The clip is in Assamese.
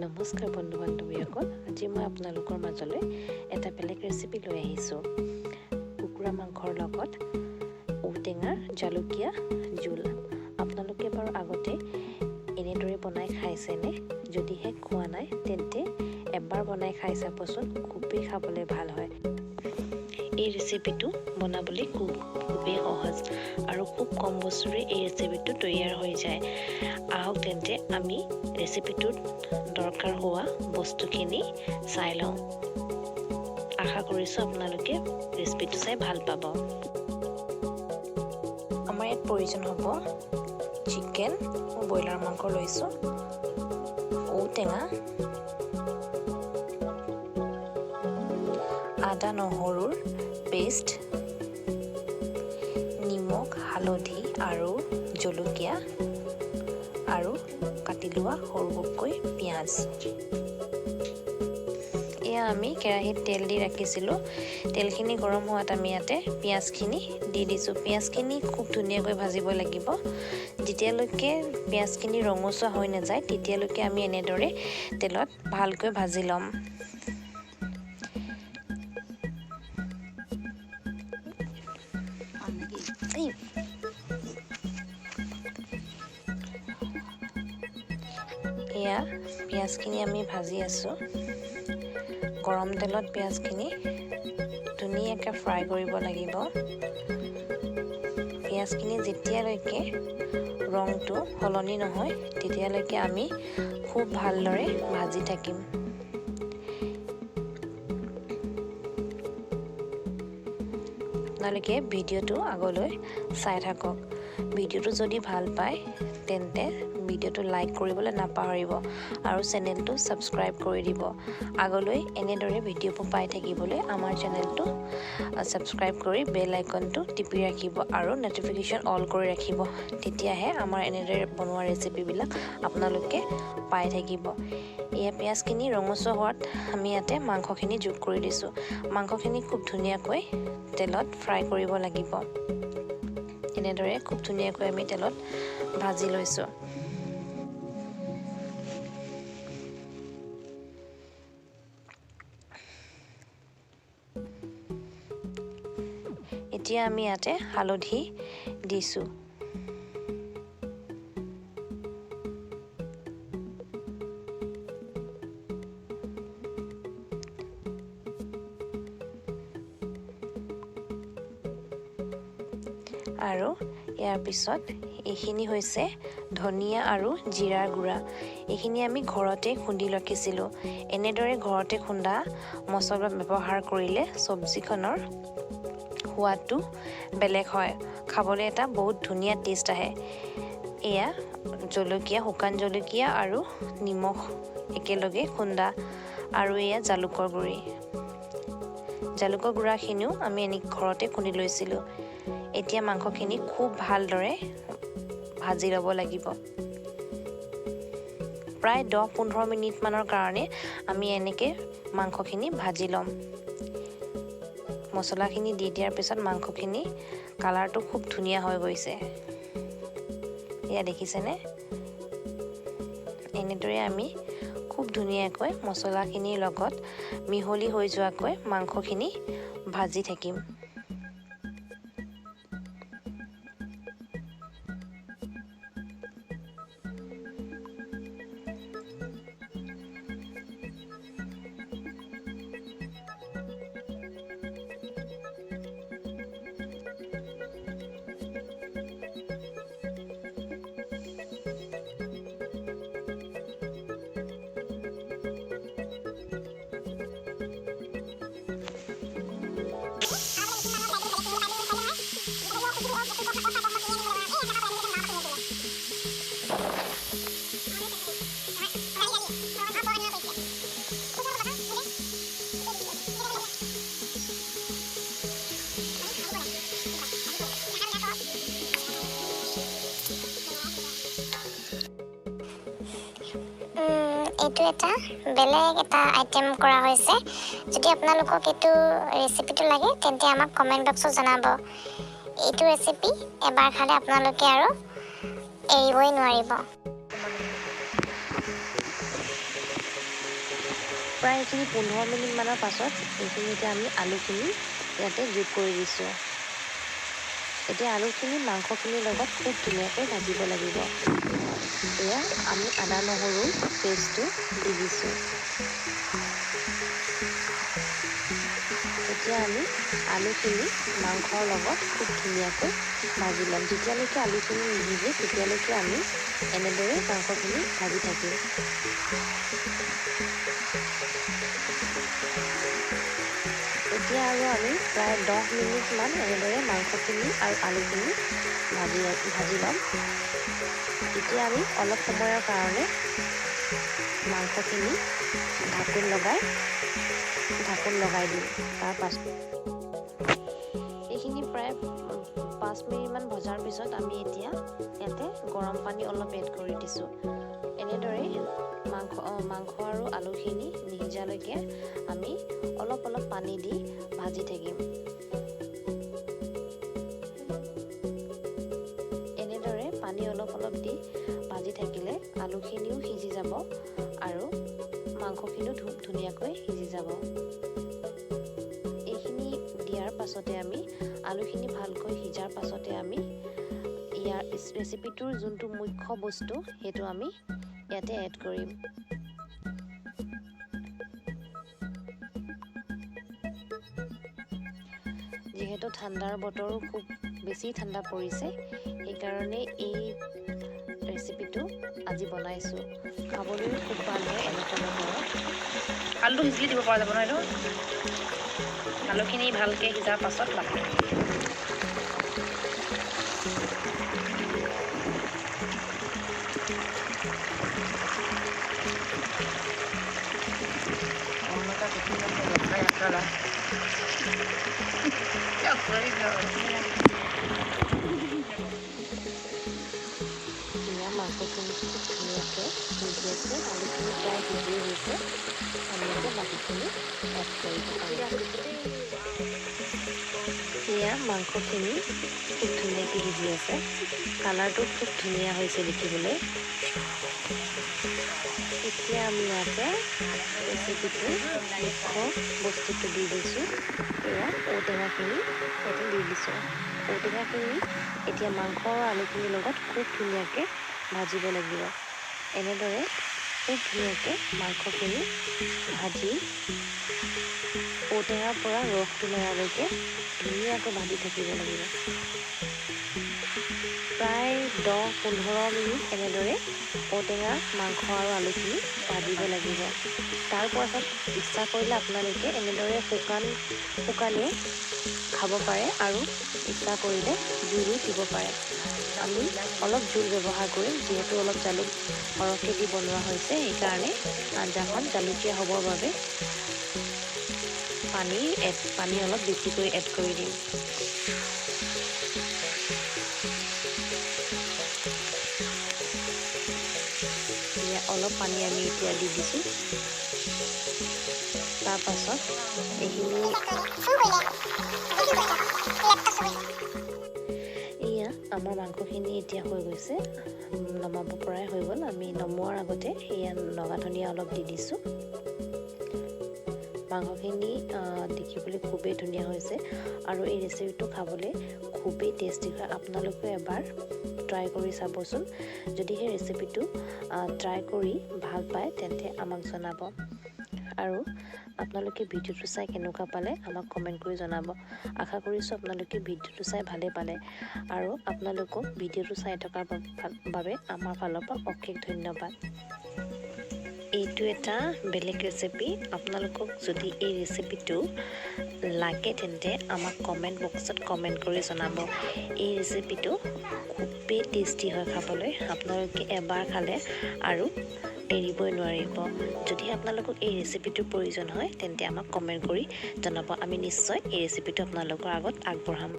নমস্কাৰ বন্ধু বান্ধৱীসকল, আজি মই আপোনালোকৰ মাজলৈ এটা বেলেগ ৰেচিপি লৈ আহিছোঁ। কুকুৰা মাংসৰ লগত ঔটেঙাৰ জালুকীয়া জোল। আপোনালোকে বাৰু আগতে এনেদৰে বনাই খাইছেনে? যদিহে খোৱা নাই তেন্তে এবাৰ বনাই খাই চাবচোন, খুবেই খাবলৈ ভাল হয়। এই ৰেচিপিটো বনাবলৈ খুবেই সহজ আৰু খুব কম বস্তুৰে এই ৰেচিপিটো তৈয়াৰ হৈ যায়। আহক তেন্তে আমি ৰেচিপিটোত দৰকাৰ হোৱা বস্তুখিনি চাই লওঁ। আশা কৰিছোঁ আপোনালোকে ৰেচিপিটো চাই ভাল পাব। আমাৰ ইয়াত প্ৰয়োজন হ'ব চিকেন, ব্ৰইলাৰ মাংস লৈছোঁ, ঔটেঙা, আদা নহৰুৰ পেষ্ট, নিমখ, হালধি আৰু জলকীয়া আৰু কাটি লোৱা সৰু সৰুকৈ পিঁয়াজ। এয়া আমি কেৰাহীত তেল দি ৰাখিছিলোঁ। তেলখিনি গৰম হোৱাত আমি ইয়াতে পিঁয়াজখিনি দি দিছোঁ। পিঁয়াজখিনি খুব ধুনীয়াকৈ ভাজিব লাগিব। যেতিয়ালৈকে পিঁয়াজখিনি ৰঙচুৱা হৈ নাযায় তেতিয়ালৈকে আমি এনেদৰে তেলত ভালকৈ ভাজি ল'ম। এয়া পিঁয়াজখিনি আমি ভাজি আছোঁ। গৰম তেলত পিঁয়াজখিনি ধুনীয়াকৈ ফ্ৰাই কৰিব লাগিব। পিঁয়াজখিনি যেতিয়ালৈকে ৰংটো সলনি নহয় তেতিয়ালৈকে আমি খুব ভালদৰে ভাজি থাকিম। আপোনালোকে ভিডিঅ'টো আগলৈ চাই থাকক। ভিডিঅ'টো যদি ভাল পায় তেন্তে ভিডিঅ'টো লাইক কৰিবলৈ নাপাহৰিব আৰু চেনেলটো ছাবস্ক্ৰাইব কৰি দিব। আগলৈ এনেদৰে ভিডিঅ'বোৰ পাই থাকিবলৈ আমাৰ চেনেলটো ছাবস্ক্ৰাইব কৰি বেল আইকনটো টিপি ৰাখিব আৰু ন'টিফিকেশ্যন অল কৰি ৰাখিব। তেতিয়াহে আমাৰ এনেদৰে বনোৱা ৰেচিপিবিলাক আপোনালোকে পাই থাকিব। এয়া পিঁয়াজখিনি ৰঙচুৱা হোৱাত আমি ইয়াতে মাংসখিনি যোগ কৰি দিছোঁ। মাংসখিনি খুব ধুনীয়াকৈ তেলত ফ্ৰাই কৰিব লাগিব। এনেদৰে খুব ধুনীয়াকৈ আমি তেলত ভাজি লৈছোঁ। এতিয়া আমি ইয়াতে হালধি দিছোঁ। আৰু ইয়াৰ পিছত এইখিনি হৈছে ধনিয়া আৰু জিৰাৰ গুড়া। এইখিনি আমি ঘৰতে খুন্দি ৰাখিছিলোঁ। এনেদৰে ঘৰতে খুন্দা মছলা ব্যৱহাৰ কৰিলে চব্জিখনৰ সোৱাদটো বেলেগ হয়। খাবলৈ এটা বহুত ধুনীয়া টেষ্ট আহে। এয়া জলকীয়া, শুকান জলকীয়া আৰু নিমখ একেলগে খুন্দা আৰু এয়া জালুকৰ গুড়ি। জালুকৰ গুড়াখিনিও আমি ঘৰতে খুন্দি লৈছিলোঁ। এতিয়া মাংসখিনি খুব ভালদৰে ভাজি ল'ব লাগিব। প্ৰায় 10-15 মিনিটমানৰ কাৰণে আমি এনেকৈ মাংসখিনি ভাজি ল'ম। মছলাখিনি দি দিয়াৰ পিছত মাংসখিনি কালাৰটো খুব ধুনীয়া হৈ গৈছে। এয়া দেখিছেনে? এনেদৰে আমি খুব ধুনীয়াকৈ মছলাখিনিৰ লগত মিহলি হৈ যোৱাকৈ মাংসখিনি ভাজি থাকিম। এইটো এটা বেলেগ এটা আইটেম কৰা হৈছে। যদি আপোনালোকক এইটো ৰেচিপিটো লাগে তেন্তে আমাক কমেণ্ট বক্সত জনাব। এইটো ৰেচিপি এবাৰ খালে আপোনালোকে আৰু এৰিবই নোৱাৰিব। প্ৰায় এইখিনি 15 মিনিটমানৰ পাছত এইখিনিতে আমি আলুখিনি ইয়াতে যোগ কৰি দিছোঁ। এতিয়া আলুখিনি মাংসখিনিৰ লগত খুব ধুনীয়াকৈ ভাজিব লাগিব। এয়া আমি আদা নহৰু পেষ্টটো দি দিছোঁ। এতিয়া আমি আলুখিনি মাংসৰ লগত খুব ধুনীয়াকৈ ভাজি ল'ম। যেতিয়ালৈকে আলুখিনি নিভিজে তেতিয়ালৈকে আমি এনেদৰে মাংসখিনি ভাজি থাকিম। এতিয়া আৰু আমি প্ৰায় 10 মিনিটমান এনেদৰে মাংসখিনি আৰু আলুখিনি ভাজি ল'ম। এতিয়া আমি অলপ সময়ৰ কাৰণে মাংসখিনি ঢাকোন লগাই দিম। তাৰপাছত এইখিনি প্ৰায় 5 মিনিটমান ভজাৰ পিছত আমি এতিয়া ইয়াতে গৰম পানী অলপ এড কৰি দিছোঁ। এনেদৰে মাংস আৰু আলুখিনি নিসিজালৈকে আমি অলপ পানী দি ভাজি থাকিম। এনেদৰে পানী অলপ দি ভাজি থাকিলে আলুখিনিও সিজি যাব আৰু মাংসখিনিও ধুনীয়াকৈ সিজি যাব। এইখিনি দিয়াৰ পাছতে আমি আলুখিনি ভালকৈ সিজাৰ পাছতে আমি ইয়াৰ ৰেচিপিটোৰ যোনটো মুখ্য বস্তু সেইটো আমি ইয়াতে এড কৰিম। যিহেতু ঠাণ্ডাৰ বতৰো খুব বেছি ঠাণ্ডা পৰিছে, সেইকাৰণে এই ৰেচিপিটো আজি বনাইছোঁ। খাবলৈও খুব ভাল হয় এনেকুৱা বতৰত। আলুটো সিজিলি দিব পৰা যাব নহয় এইটো। আলুখিনি ভালকৈ সিজাৰ পাছত লাগে। এয়া মাংসখিনি খুব ধুনীয়াকৈ সিজি আছে, আলুখিনি প্ৰায় সিজি হৈছে। আমি এতিয়া বাকীখিনি এড কৰিব পাৰিম। এয়া মাংসখিনি খুব ধুনীয়াকৈ সিজি আছে, কালাৰটো খুব ধুনীয়া হৈছে দেখিবলৈ। এতিয়া আমি ইয়াতে ৰেচিপিটোৰ মুখ্য বস্তুটো দি দিছোঁ। এয়া ঔটেঙাখিনি ইয়াতে দি দিছোঁ। ঔটেঙাখিনি এতিয়া মাংস আৰু আলুখিনিৰ লগত খুব ধুনীয়াকৈ ভাজিব লাগিব। এনেদৰে খুব ধুনীয়াকৈ মাংসখিনি ভাজি ঔটেঙাৰ পৰা ৰসটো লৰালৈকে ধুনীয়াকৈ ভাজি থাকিব লাগিব। প্ৰায় 10-15 মিনিট এনেদৰে ঔটেঙা, মাংস আৰু আলুখিনি ভাজিব লাগিব। তাৰ পাছত ইচ্ছা কৰিলে আপোনালোকে এনেদৰে শুকানেও খাব পাৰে আৰু ইচ্ছা কৰিলে জোলো দিব পাৰে। আমি অলপ জোল ব্যৱহাৰ কৰিম, যিহেতু অলপ জালুক সৰহকৈ দি বনোৱা হৈছে, সেইকাৰণে আঞ্জাখন জালুকীয়া হ'বৰ বাবে পানী অলপ বেছিকৈ এড কৰি দিম। অলপ পানী আমি এতিয়া দি দিছোঁ। তাৰপাছত এইখিনি এয়া আমাৰ মাংসখিনি এতিয়া হৈ গৈছে, নমাব পৰাই হৈ গ'ল। আমি নমোৱাৰ আগতে এয়া নগা ধনিয়া অলপ দি দিছোঁ। মাংসখিনি দেখিবলৈ খুবেই ধুনীয়া হৈছে আৰু এই ৰেচিপিটো খাবলৈ খুবেই টেষ্টি হয়। আপোনালোকে এবাৰ ট্ৰাই কৰি চাবচোন। যদি সেই ৰেচিপিটো ট্ৰাই কৰি ভাল পায় তেন্তে আমাক জনাব। আৰু আপোনালোকে ভিডিঅ'টো চাই কেনেকুৱা পালে আমাক কমেণ্ট কৰি জনাব। আশা কৰিছোঁ আপোনালোকে ভিডিঅ'টো চাই ভালেই পালে আৰু আপোনালোকক ভিডিঅ'টো চাই থকাৰ বাবে আমাৰ ফালৰ পৰা অশেষ ধন্যবাদ। এইটো এটা বেলেগ ৰেচিপি। আপোনালোকক যদি এই ৰেচিপিটো লাগে তেন্তে আমাক কমেণ্ট বক্সত কমেণ্ট কৰি জনাব। এই ৰেচিপিটো খুবেই টেষ্টি হয় খাবলৈ। আপোনালোকে এবাৰ খালে আৰু এৰিবই নোৱাৰিব। যদি আপোনালোকক এই ৰেচিপিটোৰ প্ৰয়োজন হয় তেন্তে আমাক কমেণ্ট কৰি জনাব। আমি নিশ্চয় এই ৰেচিপিটো আপোনালোকৰ আগত আগবঢ়াম।